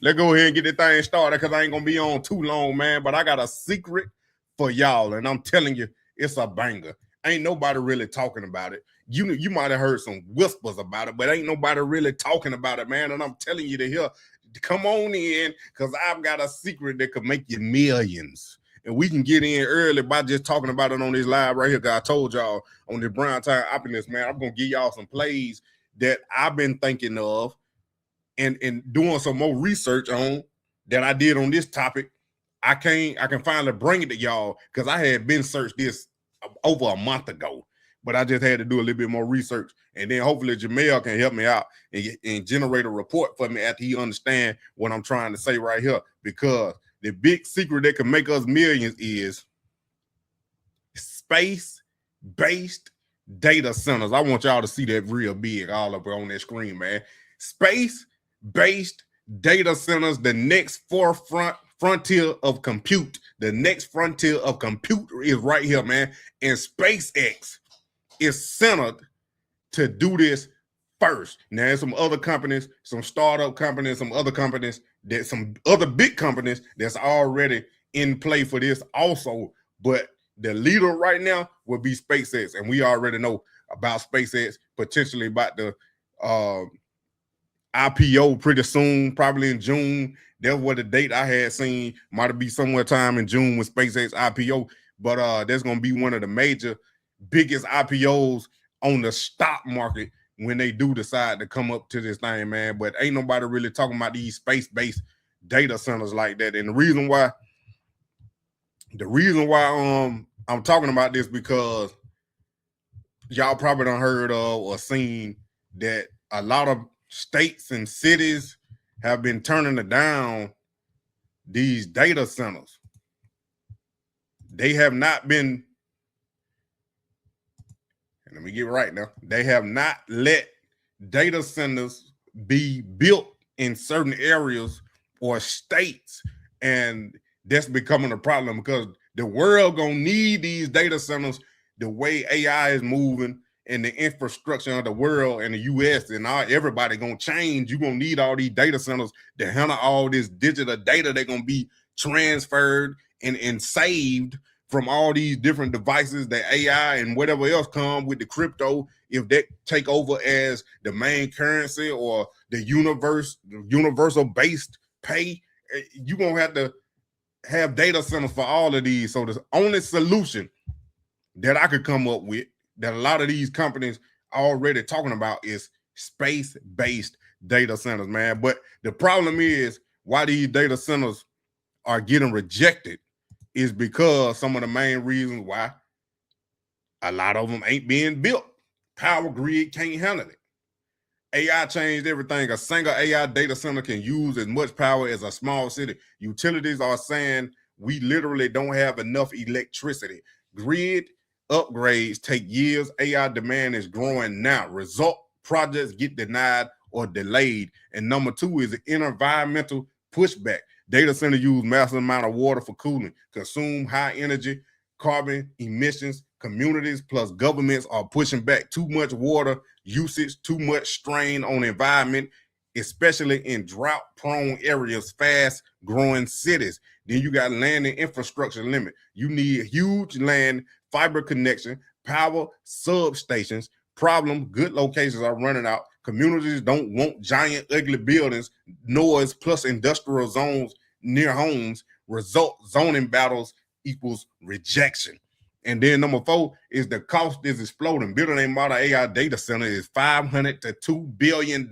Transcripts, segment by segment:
Let's go ahead and get this thing started because I ain't gonna be on too long, man. But I got a secret for y'all, and I'm telling you, it's a banger. Ain't nobody really talking about it. You might have heard some whispers about it, but ain't nobody really talking about it, man. And I'm telling you to hear, come on in, because I've got a secret that could make you millions. And we can get in early by just talking about it on this live right here. Cause I told y'all on the Brown Time Opulence, man, I'm gonna give y'all some plays that I've been thinking of and doing some more research on that I did on this topic. I can finally bring it to y'all because I had been searched this over a month ago, but I just had to do a little bit more research, and then hopefully Jamel can help me out and generate a report for me after he understand what I'm trying to say right here. Because the big secret that can make us millions is space-based data centers. I want y'all to see that real big all up on that screen, man. Space-based data centers, the next frontier of compute. The next frontier of compute is right here, man. And SpaceX is centered to do this first. Now, there's some other companies, some startup companies, some other big companies that's already in play for this also. But the leader right now will be SpaceX. And we already know about SpaceX, potentially about the IPO pretty soon, probably in June. That's what the date I had seen might be somewhere time in June with SpaceX IPO. But that's going to be one of the biggest IPOs on the stock market when they do decide to come up to this thing, man. But ain't nobody really talking about these space-based data centers like that. And the reason why I'm talking about this because y'all probably done heard of or seen that a lot of states and cities have been turning down these data centers. They have not been, and let me get right now, they have not let data centers be built in certain areas or states. And that's becoming a problem because the world gonna need these data centers the way AI is moving and the infrastructure of the world and the US and everybody gonna change. You're gonna need all these data centers to handle all this digital data. They're gonna be transferred and saved from all these different devices, the AI and whatever else come with the crypto. If that take over as the main currency or the universal based pay, you're gonna have to have data centers for all of these. So the only solution that I could come up with that a lot of these companies are already talking about is space-based data centers, man. But the problem is why these data centers are getting rejected is because some of the main reasons why a lot of them ain't being built. Power grid can't handle it. AI changed everything. A single AI data center can use as much power as a small city. Utilities are saying we literally don't have enough electricity. Grid upgrades take years. AI demand is growing now. Result, projects get denied or delayed. And number two is the environmental pushback. Data center use massive amount of water for cooling, consume high energy, carbon emissions. Communities plus governments are pushing back. Too much water usage, too much strain on the environment, especially in drought-prone areas, fast-growing cities. Then you got land and infrastructure limit. You need huge land, fiber connection, power substations. Problem, good locations are running out. Communities don't want giant, ugly buildings, noise plus industrial zones near homes. Result, zoning battles equals rejection. And then number four is the cost is exploding. Building a modern AI data center is $500 to $2 billion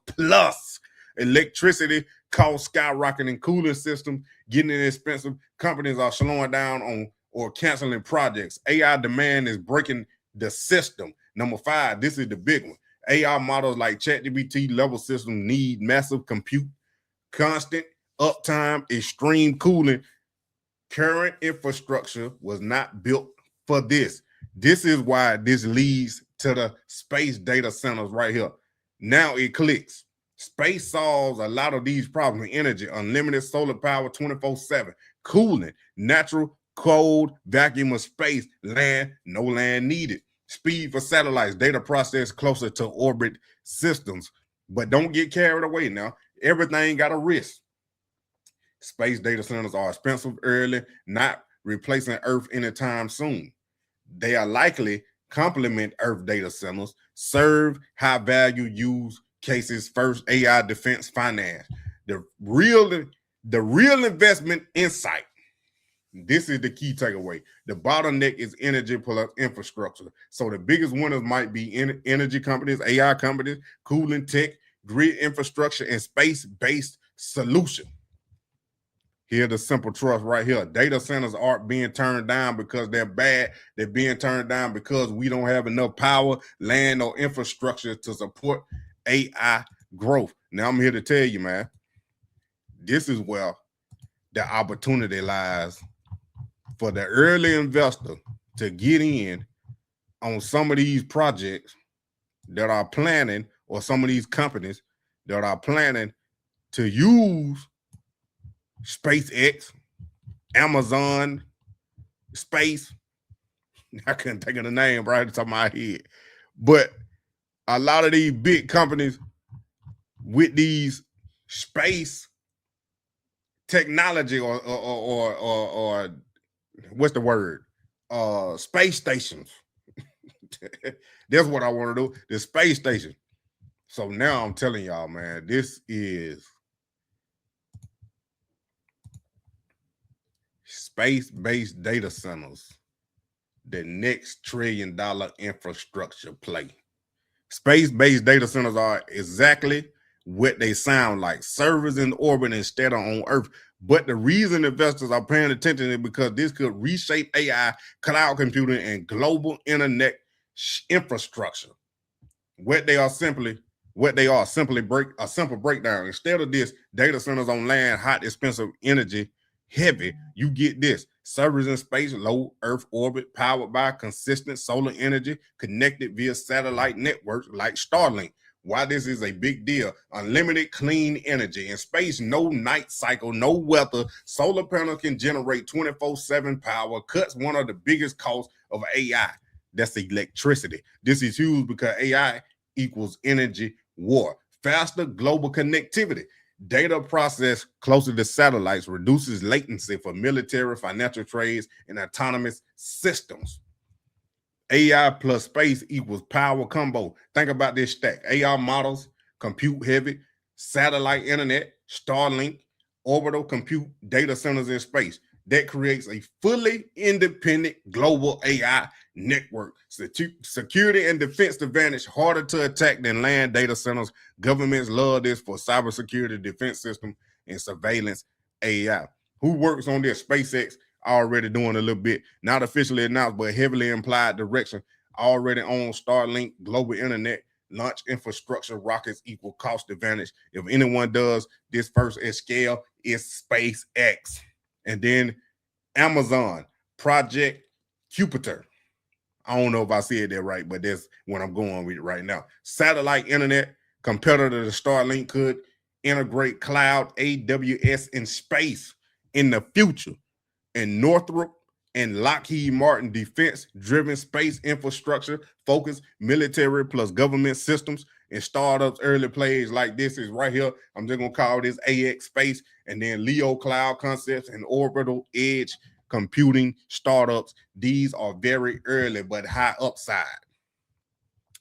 plus. Electricity costs skyrocketing, cooling systems getting expensive. Companies are slowing down on or canceling projects. AI demand is breaking the system. Number five, this is the big one. AI models like ChatGPT level systems need massive compute, constant uptime, extreme cooling. Current infrastructure was not built for this. This is why this leads to the space data centers right here. Now it clicks. Space solves a lot of these problems. Energy, unlimited solar power 24/7, cooling, natural cold vacuum of space, land, no land needed. Speed for satellites, data processed closer to orbit systems. But don't get carried away now. Everything got a risk. Space data centers are expensive early, not replacing Earth anytime soon. They are likely complement Earth data centers, serve high value use cases first, AI defense finance. The real investment insight. This is the key takeaway. The bottleneck is energy plus infrastructure. So the biggest winners might be energy companies, AI companies, cooling tech, grid infrastructure, and space-based solution. Here, the simple trust right here. Data centers aren't being turned down because they're bad. They're being turned down because we don't have enough power, land, or infrastructure to support AI growth. Now, I'm here to tell you, man, this is where the opportunity lies for the early investor to get in on some of these projects that are planning, or some of these companies that are planning to use SpaceX, Amazon, Space. I couldn't think of the name right off the top of my head. But a lot of these big companies with these space technology or what's the word? Space stations. That's what I want to do. The space station. So now I'm telling y'all, man, this is space-based data centers, the next $1 trillion infrastructure play. Space-based data centers are exactly what they sound like, servers in orbit instead of on Earth. But the reason investors are paying attention is because this could reshape AI, cloud computing, and global internet infrastructure. What they are simply a simple breakdown. Instead of this, data centers on land, hot, expensive, energy heavy, you get this: servers in space, low Earth orbit, powered by consistent solar energy, connected via satellite networks like Starlink. Why this is a big deal: unlimited clean energy in space, no night cycle, no weather. Solar panels can generate 24/7 power, cuts one of the biggest costs of AI. That's electricity. This is huge because AI equals energy war. Faster global connectivity. Data processed closer to satellites reduces latency for military, financial trades, and autonomous systems. AI plus space equals power combo. Think about this stack: AI models, compute heavy, satellite internet, Starlink, orbital compute, data centers in space. That creates a fully independent global AI network. Security and defense advantage, harder to attack than land data centers. Governments love this for cybersecurity, defense system, and surveillance AI. Who works on this? SpaceX already doing a little bit, not officially announced, but heavily implied direction. Already on Starlink, global internet, launch infrastructure, rockets equal cost advantage. If anyone does this first at scale, it's SpaceX. And then Amazon, Project Jupiter. I don't know if I said that right, but that's what I'm going with right now. Satellite internet, competitor to Starlink, could integrate cloud, AWS, and space in the future. And Northrop and Lockheed Martin defense-driven space infrastructure, focused military plus government systems, and startups. Early plays like this is right here. I'm just going to call this AX Space, and then Leo Cloud Concepts and Orbital Edge Computing startups. These are very early but high upside.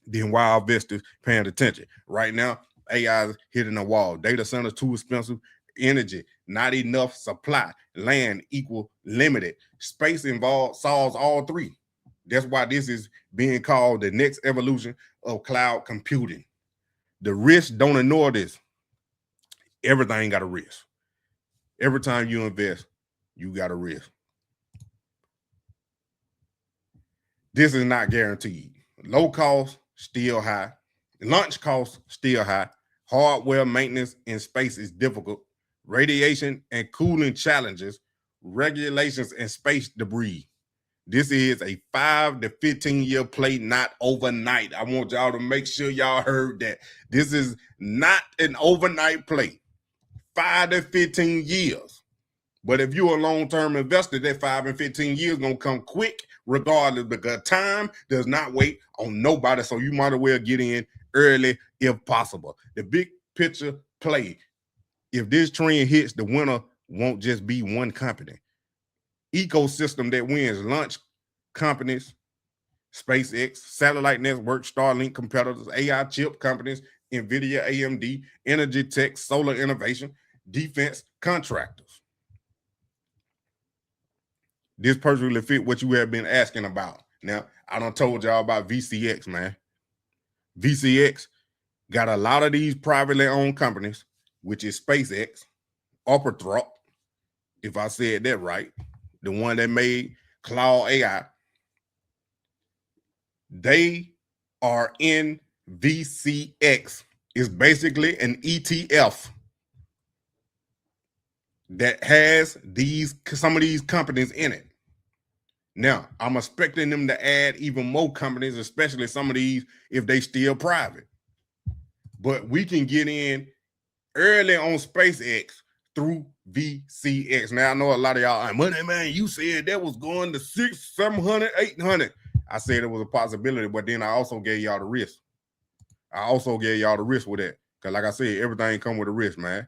Then Wild Vistas paying attention. Right now, AI is hitting a wall. Data centers too expensive. Energy, not enough supply. Land equal limited. Space involved solves all three. That's why this is being called the next evolution of cloud computing. The risk, don't ignore this. Everything got a risk. Every time you invest, you got a risk. This is not guaranteed. Low cost, still high. Launch costs, still high. Hardware maintenance in space is difficult. Radiation and cooling challenges. Regulations and space debris. This is a 5 to 15 year play, not overnight. I want y'all to make sure y'all heard that. This is not an overnight play. 5 to 15 years. But if you're a long-term investor, that 5 and 15 years gonna come quick regardless, because time does not wait on nobody. So you might as well get in early if possible. The big picture play. If this trend hits, the winner won't just be one company. Ecosystem that wins: launch companies, SpaceX, satellite network, Starlink competitors, AI chip companies, NVIDIA, AMD, energy tech, solar innovation, defense contractors. This perfectly fit what you have been asking about. Now, I done told y'all about VCX, man. VCX got a lot of these privately owned companies, which is SpaceX, Orbitrop, if I said that right, the one that made Claude AI. They are in VCX. It's basically an ETF that has some of these companies in it. Now, I'm expecting them to add even more companies, especially some of these if they still private. But we can get in early on SpaceX through VCX. Now, I know a lot of y'all, money man, you said that was going to 600, 700, 800. I said it was a possibility, but then I also gave y'all the risk. With that. Because like I said, everything come with a risk, man.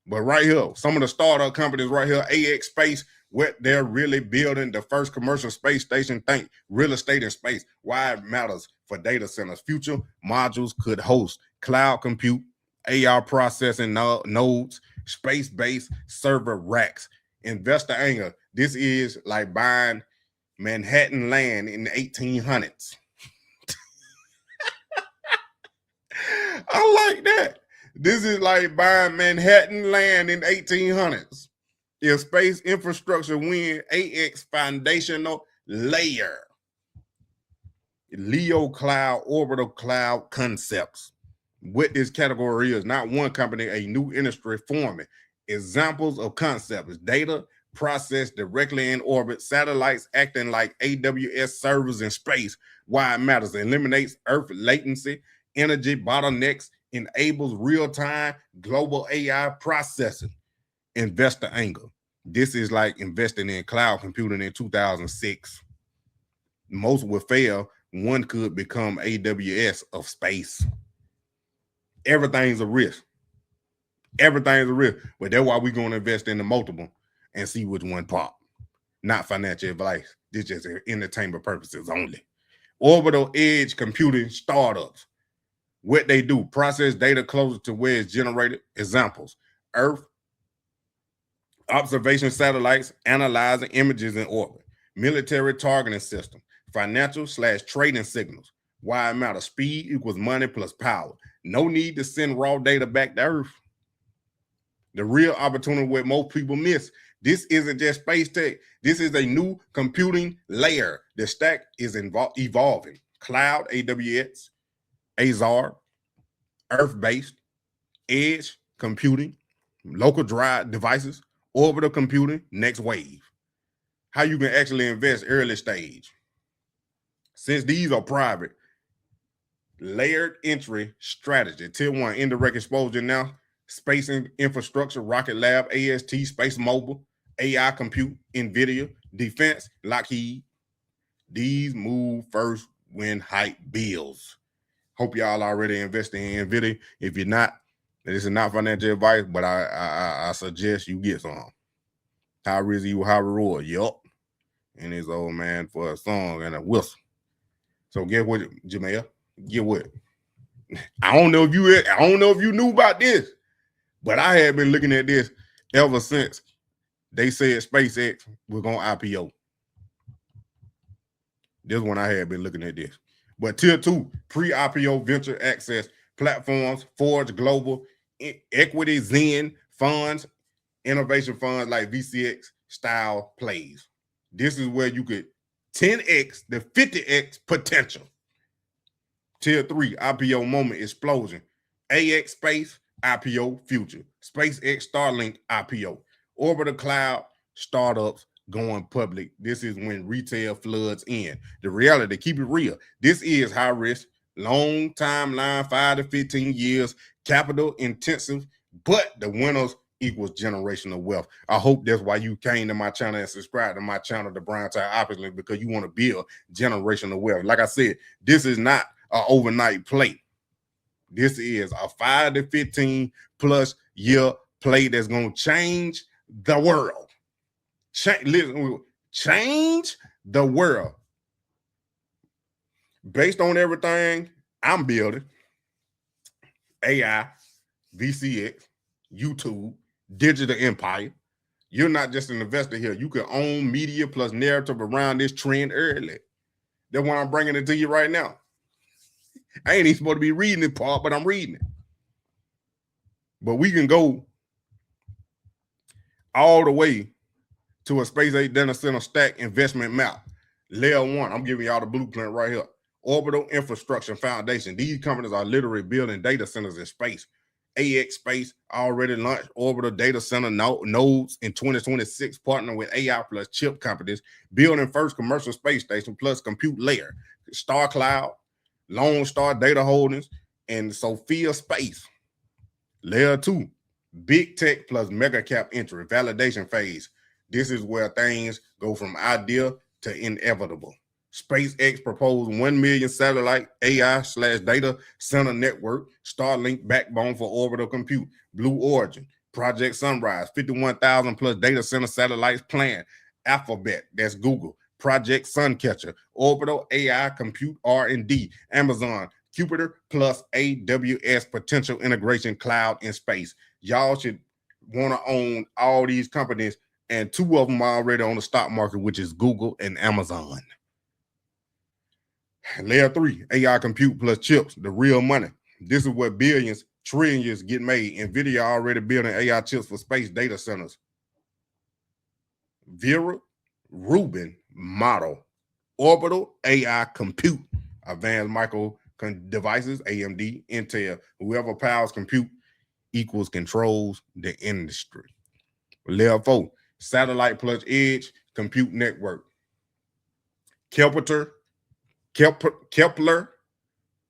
But right here, some of the startup companies right here, AX Space, what they're really building, the first commercial space station. Think real estate and space. Why it matters for data centers. Future modules could host cloud compute, AR processing nodes, space-based server racks. Investor anger. This is like buying Manhattan land in the 1800s. I like that. This is like buying Manhattan land in 1800s. If space infrastructure win, AX foundational layer. Leo Cloud, Orbital Cloud concepts. What this category is, not one company, a new industry forming. Examples of concepts: data processed directly in orbit, satellites acting like AWS servers in space. Why it matters: eliminates Earth latency, energy bottlenecks, enables real-time global AI processing. Investor anger. This is like investing in cloud computing in 2006. Most will fail. One could become AWS of space. Everything's a risk. Everything's a risk. But that's why we're going to invest in the multiple and see which one pop. Not financial advice. This is just entertainment purposes only. Orbital edge computing startups. What they do: process data closer to where it's generated. Examples: Earth observation satellites analyzing images in orbit, military targeting system, financial/trading signals. Why it matters: speed equals money plus power. No need to send raw data back to Earth. The real opportunity what most people miss. This isn't just space tech. This is a new computing layer. The stack is evolving. Cloud, AWS, Azure, Earth-based, edge computing, local drive devices, orbital computing, next wave. How you can actually invest early stage. Since these are private, layered entry strategy. Tier 1, indirect exposure now. Space infrastructure, Rocket Lab, AST, Space Mobile, AI compute, NVIDIA, defense, Lockheed. These move first when hype builds. Hope y'all already investing in NVIDIA. If you're not, this is not financial advice, but I suggest you get some. High risk, high reward. Yup. And his old man for a song and a whistle. So get what, Jamel? Get what? I don't know if you knew about this, but I had been looking at this ever since they said SpaceX was going to IPO. This one I had been looking at this. But tier 2, pre-IPO venture access platforms, Forge Global, Equity, Zen funds, innovation funds like VCX style plays. This is where you get 10x the 50x potential. Tier 3, IPO moment explosion. AX Space, IPO future. SpaceX Starlink, IPO. Orbital Cloud, startups going public. This is when retail floods in. The reality, keep it real. This is high risk, long timeline, 5 to 15 years, capital intensive, but the winners equals generational wealth. I hope that's why you came to my channel and subscribed to my channel, The Brown Tire Opportunity, because you want to build generational wealth. Like I said, this is not an overnight play. This is a 5 to 15 plus year play that's going to change the world. Change the world. Based on everything I'm building, AI, VCX, YouTube, digital empire, you're not just an investor here. You can own media plus narrative around this trend early. That's why I'm bringing it to you right now. I ain't even supposed to be reading this part, but I'm reading it. But we can go all the way to a Space 8 data center stack investment map. Layer 1, I'm giving y'all the blueprint right here. Orbital Infrastructure Foundation. These companies are literally building data centers in space. AX Space already launched orbital data center nodes in 2026, partnering with AI plus chip companies, building first commercial space station plus compute layer. Star Cloud, Lone Star Data Holdings, and Sophia Space. Layer 2, big tech plus mega cap entry, validation phase. This is where things go from idea to inevitable. SpaceX proposed 1 million satellite AI/data center network, Starlink backbone for orbital compute, Blue Origin, Project Sunrise, 51,000 plus data center satellites planned, Alphabet, that's Google, Project Suncatcher, orbital AI compute R&D, Amazon, Jupiter plus AWS potential integration cloud in space. Y'all should want to own all these companies, and 2 of them are already on the stock market, which is Google and Amazon. Layer 3, AI compute plus chips, the real money. This is where billions, trillions get made. NVIDIA already building AI chips for space data centers. Vera Rubin model, orbital AI compute, advanced micro devices, AMD, Intel, whoever powers compute equals controls the industry. Layer 4, satellite plus edge compute network. Kepler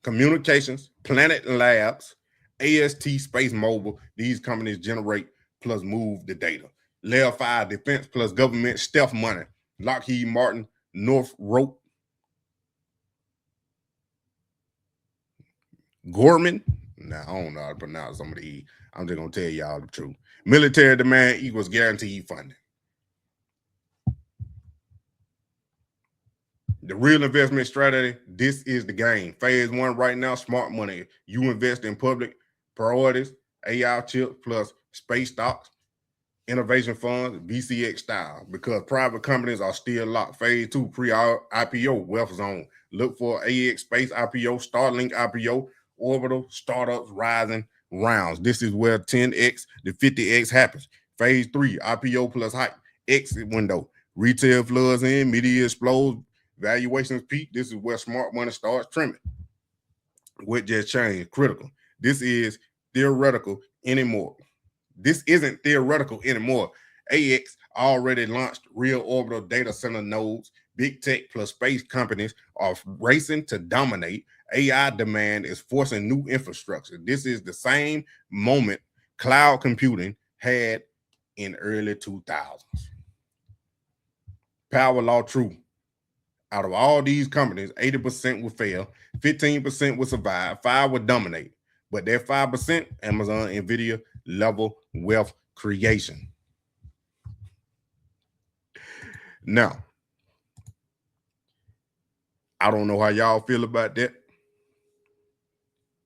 Communications, Planet Labs, AST Space Mobile. These companies generate plus move the data. Layer 5, defense plus government stealth money. Lockheed Martin, Northrop Grumman. Now, I don't know how to pronounce some of the E. I'm just going to tell y'all the truth. Military demand equals guaranteed funding. The real investment strategy, this is the game. Phase 1 right now, smart money. You invest in public priorities, AI chips plus space stocks, innovation funds, VCX style, because private companies are still locked. Phase 2, pre-IPO, wealth zone. Look for AX Space IPO, Starlink IPO, orbital startups rising rounds. This is where 10x to 50x happens. Phase 3, IPO plus hype, exit window. Retail floods in, media explodes, valuations peak. This is where smart money starts trimming. What just changed? Critical. This is theoretical anymore. This isn't theoretical anymore. AX already launched real orbital data center nodes. Big tech plus space companies are racing to dominate. AI demand is forcing new infrastructure. This is the same moment cloud computing had in early 2000s. Power law true. Out of all these companies, 80% will fail, 15% will survive, 5 will dominate. But that 5%, Amazon, NVIDIA, level wealth creation. Now, I don't know how y'all feel about that,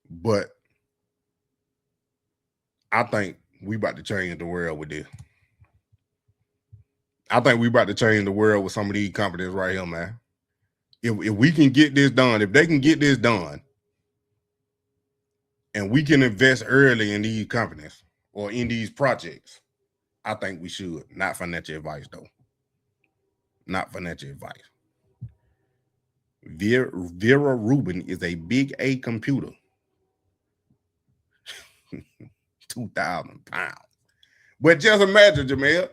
but I think we about to change the world with this. I think we about to change the world with some of these companies right here, man. If we can get this done, if they can get this done, and we can invest early in these companies or in these projects, I think we should. Not financial advice, though. Not financial advice. Vera Rubin is a big A computer. 2,000 pounds. But just imagine, Jamel,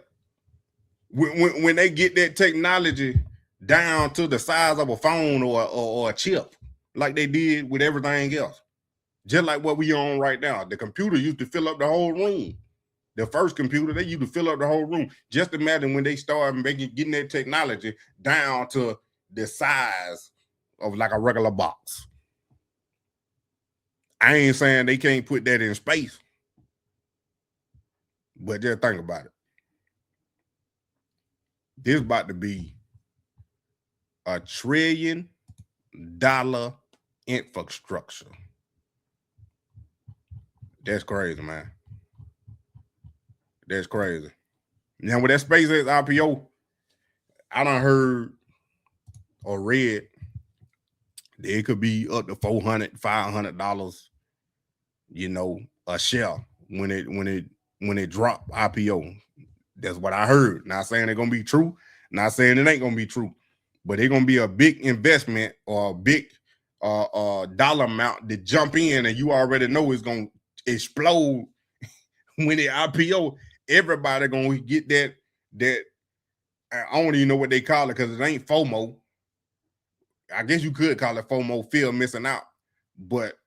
when they get that technology down to the size of a phone or a chip, like they did with everything else, just like what we on right now. The computer used to fill up the whole room. The first computer, they used to fill up the whole room. Just imagine when they start getting that technology down to the size of like a regular box. I ain't saying they can't put that in space, But just think about it. This about to be $1 trillion infrastructure. That's crazy, man. That's crazy. Now with that SpaceX IPO, I done heard or read that it could be up to $400, $500, you know, a share when it drop IPO. That's what I heard. Not saying it's gonna be true. Not saying it ain't gonna be true, but it's gonna be a big investment or a big dollar amount to jump in, and you already know it's gonna explode when it IPO. Everybody gonna get that. I don't even know what they call it because it ain't FOMO. I guess you could call it FOMO, fear of missing out. But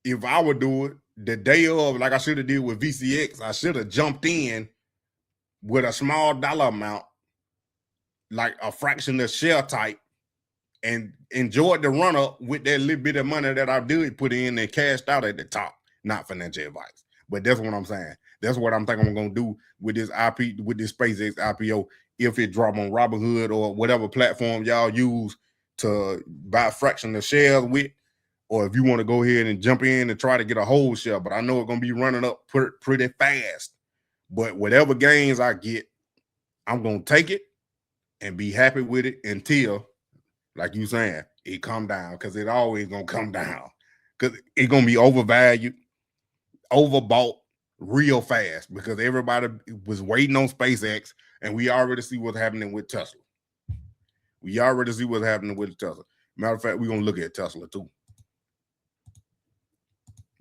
if I would do it the day of, like I should have did with VCX, I should have jumped in with a small dollar amount, like a fraction of share type, and enjoyed the run up with that little bit of money that I did put in and cashed out at the top. Not financial advice, but that's what I'm saying. That's what I'm thinking I'm gonna do with this SpaceX IPO. If it drop on Robinhood or whatever platform y'all use to buy a fraction of shares with, or if you want to go ahead and jump in and try to get a whole share, but I know it's gonna be running up pretty fast. But whatever gains I get, I'm gonna take it and be happy with it until, like you saying, it come down, because it always gonna come down, because it's gonna be overvalued, overbought real fast, because everybody was waiting on SpaceX, and we already see what's happening with Tesla. We already see what's happening with Tesla. Matter of fact, we're gonna look at Tesla too,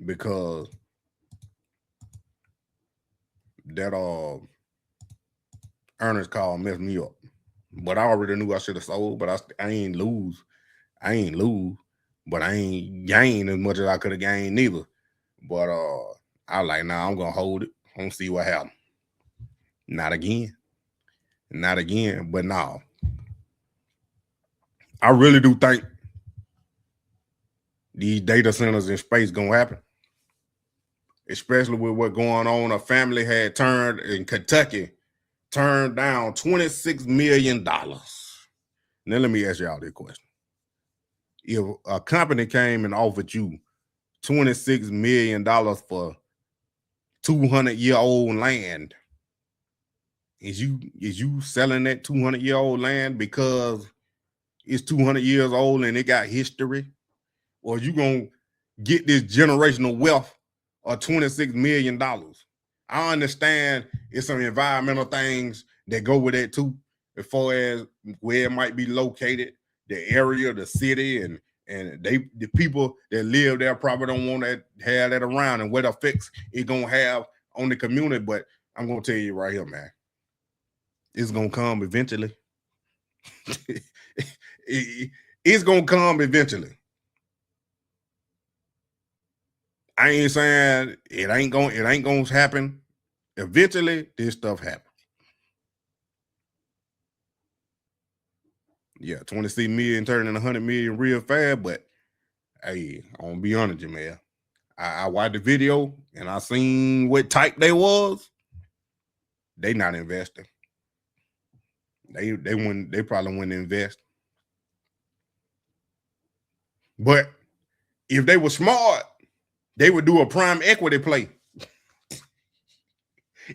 because that earnings call messed me up. But I already knew I should have sold, but I ain't lose. I ain't lose, but I ain't gain as much as I could have gained neither. But I like, nah, I'm gonna hold it. I'm gonna see what happens. Not again. Not again. But no. I really do think these data centers in space gonna happen. Especially with what's going on. A family had turned in Kentucky, turned down $26 million. Now let me ask y'all this question. If a company came and offered you $26 million for 200-year-old land, is you selling that 200-year-old land because it's 200 years old and it got history? Or you gonna get this generational wealth of $26 million? I understand it's some environmental things that go with it too, as far as where it might be located, the area, the city, and the people that live there probably don't want to have that around, and what effects it gonna have on the community. But I'm gonna tell you right here, man, it's gonna come eventually. It's gonna come eventually. I ain't saying it ain't gonna happen. Eventually, this stuff happens. Yeah, 26 million turning 100 million real fast, but hey, I'm gonna be honest with you, man. I watched the video and I seen what type they was. They not investing. They probably wouldn't invest. But if they were smart, they would do a prime equity play.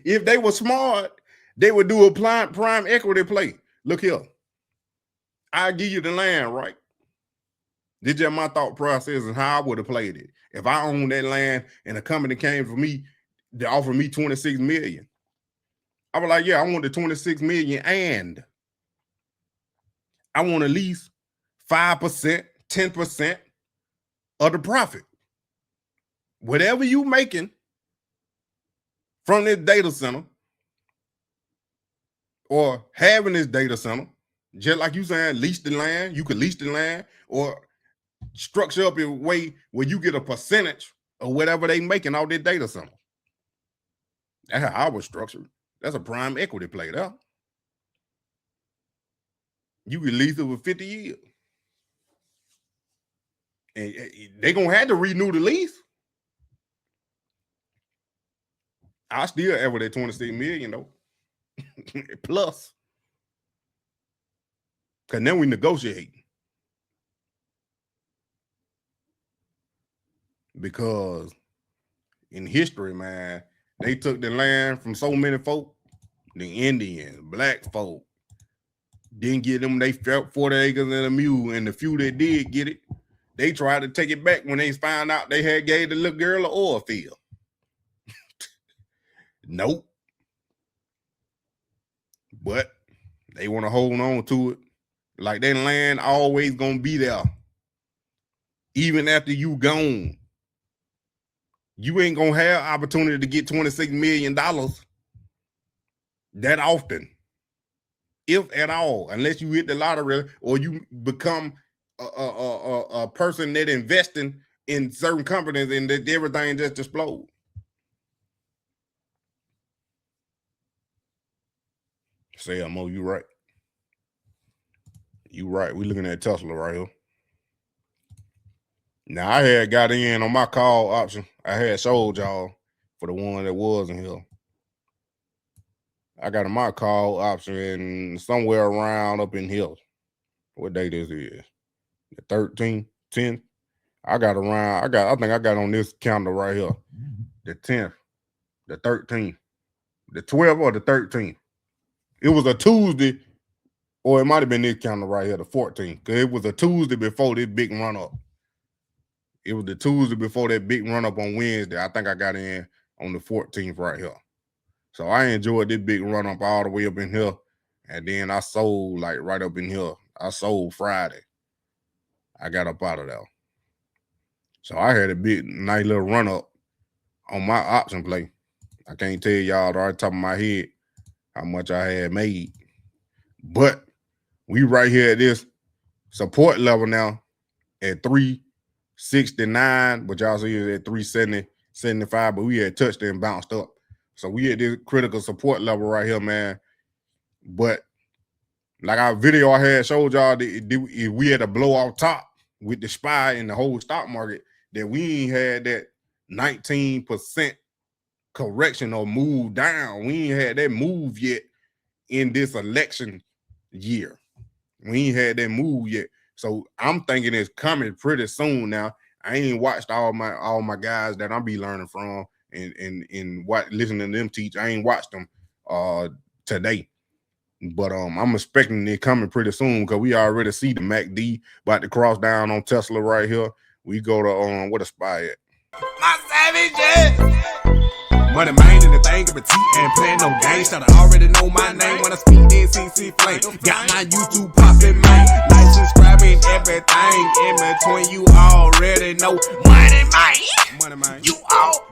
If they were smart, they would do a prime equity play. Look here. I'll give you the land, right? This is just my thought process and how I would have played it. If I owned that land and a company came for me to offer me 26 million, I was like, yeah, I want the 26 million, and I want at least 5%, 10% of the profit. Whatever you making from this data center or having this data center, just like you saying, lease the land, you could lease the land or structure up a way where you get a percentage of whatever they making out their data center. That's how I was structured. That's a prime equity play there. You can lease it for 50 years. And they're going to have to renew the lease. I still average that 26 million though. Plus. Cause then we negotiate. Because in history, man, they took the land from so many folk, the Indians, black folk, didn't get them, they felt 40 acres and a mule, and the few that did get it, they tried to take it back when they found out they had gave the little girl an oil field. Nope. But they want to hold on to it. Like that land always gonna be there. Even after you gone. You ain't gonna have opportunity to get $26 million that often. If at all, unless you hit the lottery or you become a person that investing in certain companies and that everything just explode. Say, Mo, you right. You right. We looking at Tesla right here. Now, I had got in on my call option. I had showed y'all for the one that was in here. I got in my call option somewhere around up in here. What day this is? The 13th, 10th. I think I got on this calendar right here. The 10th, the 13th, the 12th or the 13th. It was a Tuesday, or it might have been this calendar right here, the 14th. Because it was a Tuesday before this big run up. It was the Tuesday before that big run up on Wednesday. I think I got in on the 14th right here. So I enjoyed this big run up all the way up in here. And then I sold like right up in here. I sold Friday. I got up out of there. So I had a big, nice little run up on my option play. I can't tell y'all right top of my head how much I had made. But we right here at this support level now at 369, but y'all see it at 370, 75, but we had touched and bounced up. So we at this critical support level right here, man. But like our video I had showed y'all, if we had a blow off top with the SPY in the whole stock market, that we ain't had that 19% correction or move down. We ain't had that move yet in this election year. We ain't had that move yet. So I'm thinking it's coming pretty soon now. I ain't watched all my guys that I be learning from and what listening to them teach. I ain't watched them today. But I'm expecting it coming pretty soon because we already see the MACD about to cross down on Tesla right here. We go to what a SPY at. My savage money man in the thing of a T and playing no games. Should I already know my name when I speak in CC Flame. Got my YouTube popping, man. Like, subscribing, everything in between. You already know money man. You all